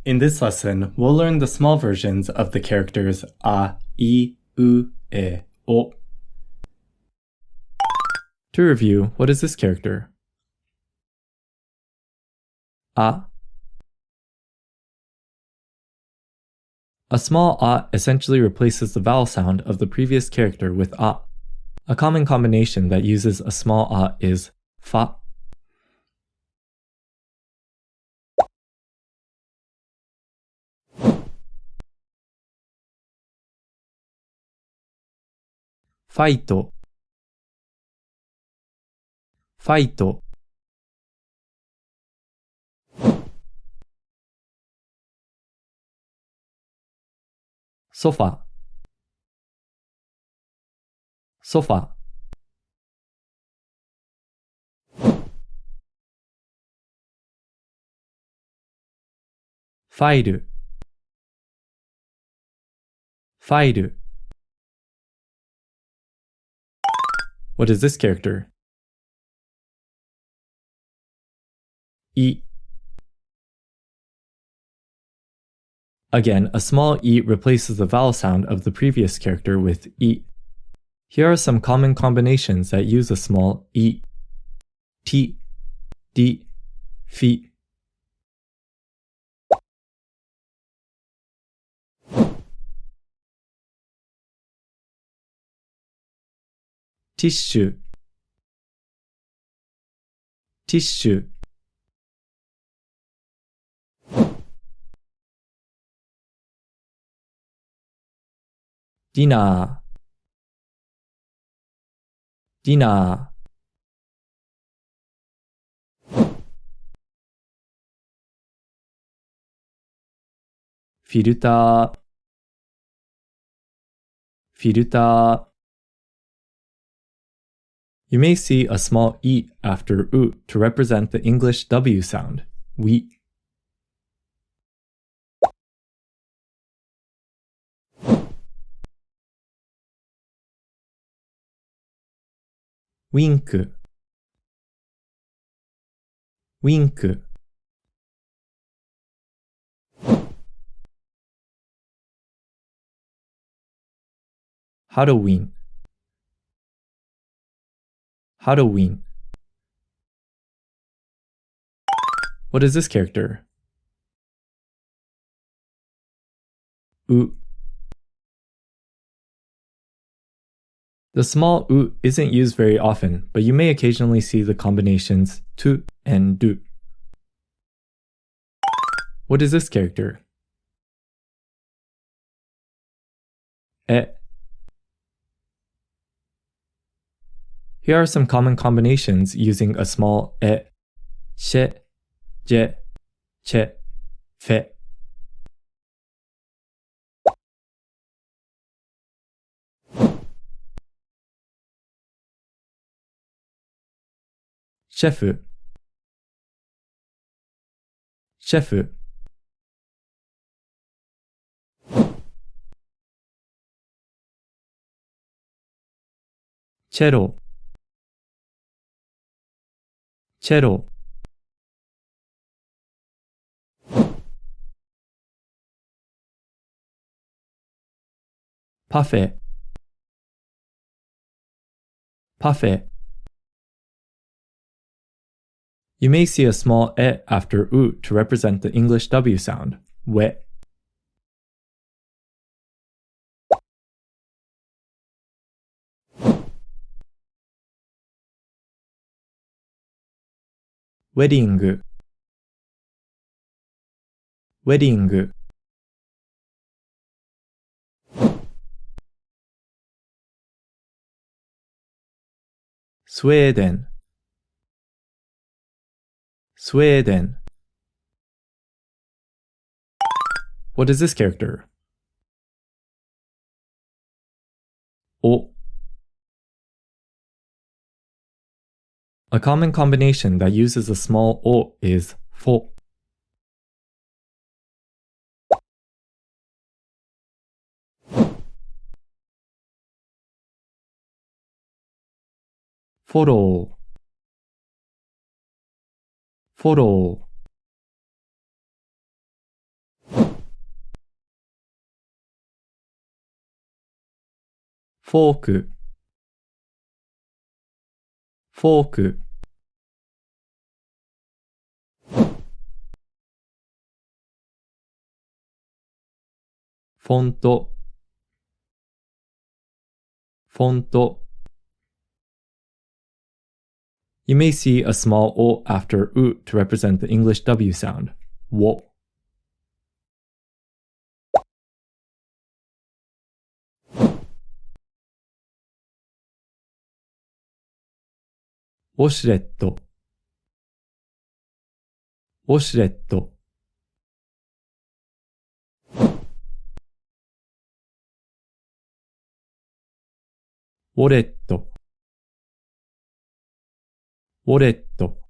In this lesson, we'll learn the small versions of the characters a, I, U, E, O. To review, what is this character? A. A small a essentially replaces the vowel sound of the previous character with a. A common combination that uses a small a is fa. Fight. Fight. Sofa. Sofa. File. File. What is this character? I. Again, a small I replaces the vowel sound of the previous character with I. Here are some common combinations that use a small I. Ti, di, fi. Tissue. Tissue. Dinner. Dinner. Filter. Filter. You may see a small I after U to represent the English W sound, we. Wink. Wink. Halloween. Halloween. What is this character? U. The small U isn't used very often, but you may occasionally see the combinations tu and du. What is this character? E. Here are some common combinations using a small e. She, je, che, fe. Chef. Chef. Cello. Cello. Parfait. Parfait. You may see a small e after U to represent the English W sound, we. Wedding. Wedding. Sweden. Sweden. What is this character? O. A common combination that uses a small O is fo. Follow. Follow. フォーク、フォーク。フォント、フォント。You may see a small o after u to represent the English W sound. Wo. ウォシュレット、ウォシュレット。ウォレット、ウォレット。